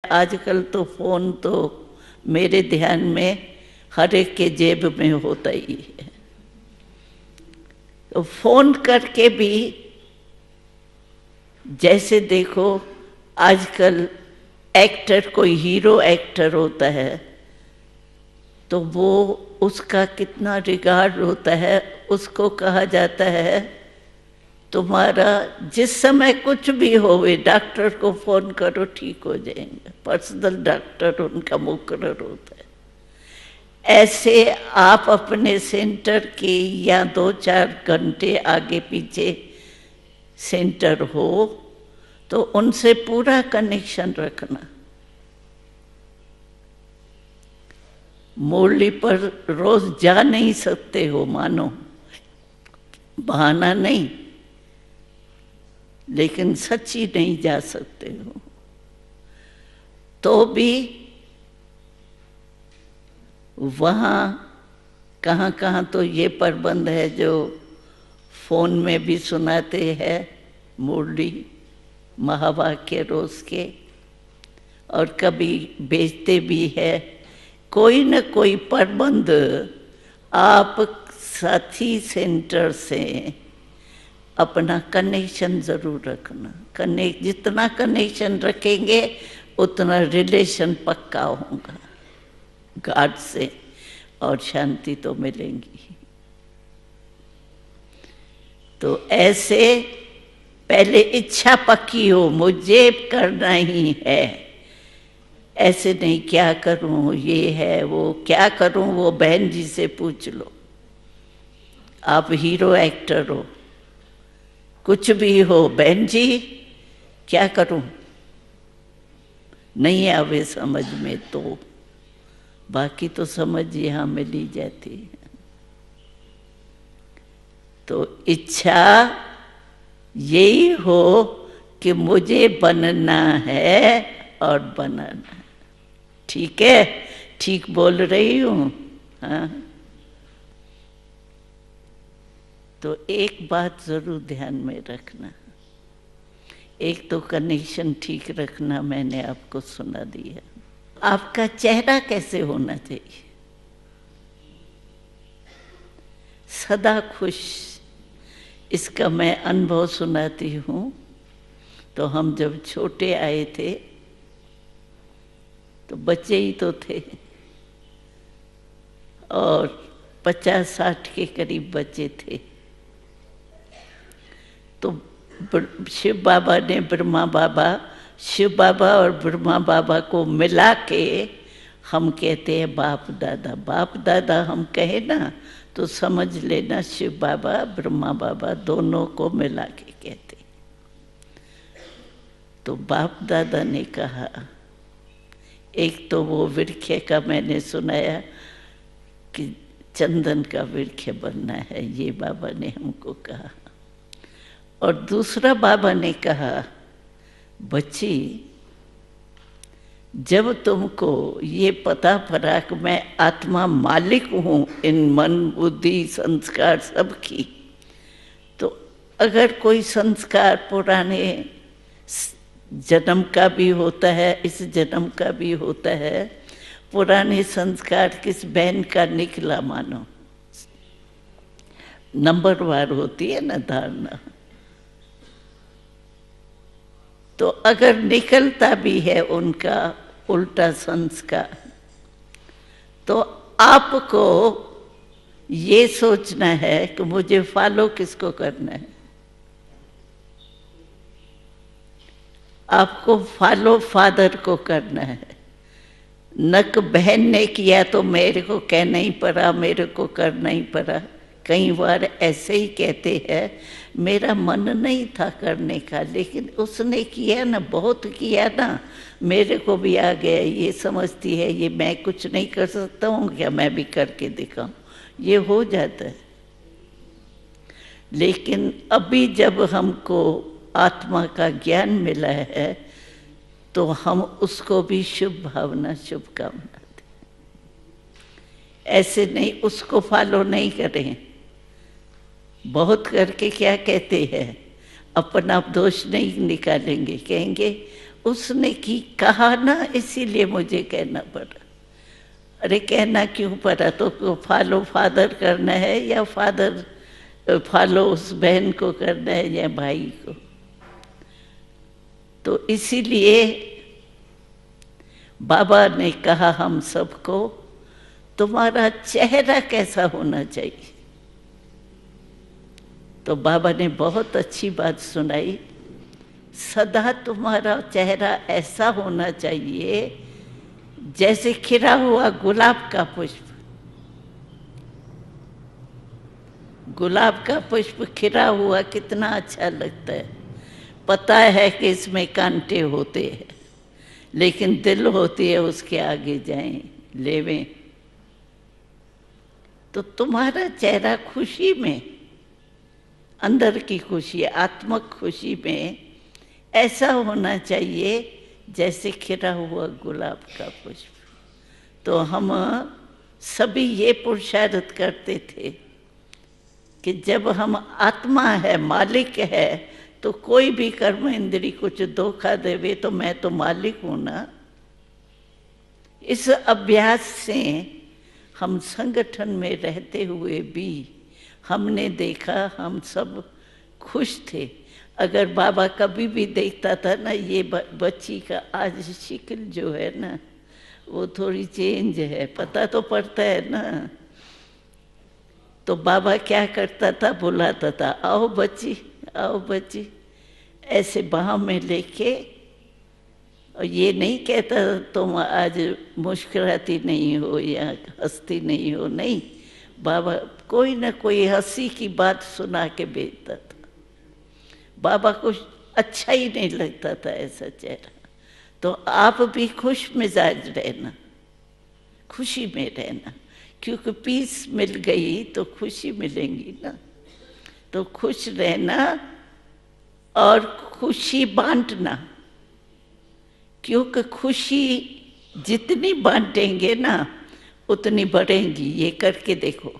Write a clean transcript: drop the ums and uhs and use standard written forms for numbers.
आजकल तो फोन तो मेरे ध्यान में हर एक के जेब में होता ही है। तो फोन करके भी जैसे देखो आजकल एक्टर, कोई हीरो एक्टर होता है तो वो उसका कितना रिगार्ड होता है। उसको कहा जाता है तुम्हारा जिस समय कुछ भी होवे डॉक्टर को फोन करो ठीक हो जाएंगे। पर्सनल डॉक्टर उनका मुकर्रर होता है। ऐसे आप अपने सेंटर के या 2-4 घंटे आगे पीछे सेंटर हो तो उनसे पूरा कनेक्शन रखना। मुरली पर रोज जा नहीं सकते हो, मानो बहाना नहीं, लेकिन सच्ची नहीं जा सकते हो तो भी वहाँ कहाँ कहाँ तो ये प्रबंध है जो फोन में भी सुनाते हैं मुरली महावाक्य रोज के, और कभी बेचते भी है। कोई न कोई प्रबंध आप साथी सेंटर से अपना कनेक्शन जरूर रखना। जितना कनेक्शन रखेंगे उतना रिलेशन पक्का होगा गॉड से, और शांति तो मिलेंगी। तो ऐसे पहले इच्छा पक्की हो, मुझे करना ही है। ऐसे नहीं क्या करूं, ये है वो क्या करूं, वो बहन जी से पूछ लो। आप हीरो एक्टर हो, कुछ भी हो, बहन जी क्या करूं, नहीं आवे समझ में तो बाकी तो समझ यहाँ मिली जाती है। तो इच्छा यही हो कि मुझे बनना है और बनाना है। ठीक है, ठीक बोल रही हूँ? हाँ। तो एक बात जरूर ध्यान में रखना, एक तो कनेक्शन ठीक रखना, मैंने आपको सुना दिया। आपका चेहरा कैसे होना चाहिए? सदा खुश। इसका मैं अनुभव सुनाती हूँ। तो हम जब छोटे आए थे तो बच्चे ही तो थे, और 50-60 के करीब बच्चे थे। तो शिव बाबा ने शिव बाबा और ब्रह्मा बाबा को मिला के हम कहते हैं बाप दादा। बाप दादा हम कहे ना तो समझ लेना शिव बाबा ब्रह्मा बाबा दोनों को मिला के कहते। तो बाप दादा ने कहा, एक तो वो वृक्ष का मैंने सुनाया कि चंदन का वृक्ष बनना है, ये बाबा ने हमको कहा। और दूसरा बाबा ने कहा, बच्ची जब तुमको ये पता पड़ा कि मैं आत्मा मालिक हूँ इन मन बुद्धि संस्कार सब की, तो अगर कोई संस्कार पुराने जन्म का भी होता है, इस जन्म का भी होता है, पुराने संस्कार किस बहन का निकला मानो, नंबरवार होती है ना धारणा, तो अगर निकलता भी है उनका उल्टा संस्कार, तो आपको ये सोचना है कि मुझे फॉलो किसको करना है। आपको फॉलो फादर को करना है। नक बहन ने किया तो मेरे को कहना ही पड़ा, मेरे को करना ही पड़ा। कई बार ऐसे ही कहते हैं, मेरा मन नहीं था करने का, लेकिन उसने किया ना, बहुत किया ना, मेरे को भी आ गया। ये समझती है ये मैं कुछ नहीं कर सकता हूँ क्या, मैं भी करके दिखाऊं, ये हो जाता है। लेकिन अभी जब हमको आत्मा का ज्ञान मिला है तो हम उसको भी शुभ भावना शुभकामना दें। ऐसे नहीं उसको फॉलो नहीं करें। बहुत करके क्या कहते हैं, अपना दोष नहीं निकालेंगे, कहेंगे उसने की कहा ना, इसीलिए मुझे कहना पड़ा। अरे कहना क्यों पड़ा, तो फॉलो फादर करना है या फादर फॉलो उस बहन को करना है या भाई को। तो इसीलिए बाबा ने कहा हम सबको, तुम्हारा चेहरा कैसा होना चाहिए। तो बाबा ने बहुत अच्छी बात सुनाई, सदा तुम्हारा चेहरा ऐसा होना चाहिए जैसे खिला हुआ गुलाब का पुष्प। गुलाब का पुष्प खिला हुआ कितना अच्छा लगता है। पता है कि इसमें कांटे होते हैं, लेकिन दिल होती है उसके आगे जाएं, लेवें। तो तुम्हारा चेहरा खुशी में, अंदर की खुशी, आत्मक खुशी में ऐसा होना चाहिए जैसे खिला हुआ गुलाब का पुष्प। तो हम सभी ये पुरुषार्थ करते थे कि जब हम आत्मा है, मालिक है, तो कोई भी कर्म इंद्री कुछ धोखा देवे तो मैं तो मालिक हूं ना। इस अभ्यास से हम संगठन में रहते हुए भी हमने देखा हम सब खुश थे। अगर बाबा कभी भी देखता था ना, ये बच्ची का आज शक्ल जो है ना वो थोड़ी चेंज है, पता तो पड़ता है ना। तो बाबा क्या करता था, बुलाता था, आओ बच्ची, आओ बच्ची, ऐसे बाहों में लेके। और ये नहीं कहता तुम आज मुस्कुराती नहीं हो या हंसती नहीं हो, नहीं। बाबा कोई ना कोई हंसी की बात सुना के भेजता था। बाबा को अच्छा ही नहीं लगता था ऐसा चेहरा। तो आप भी खुश मिजाज रहना, खुशी में रहना, क्योंकि पीस मिल गई तो खुशी मिलेंगी ना। तो खुश रहना और खुशी बांटना, क्योंकि खुशी जितनी बांटेंगे ना उतनी बढ़ेंगी। ये करके देखो।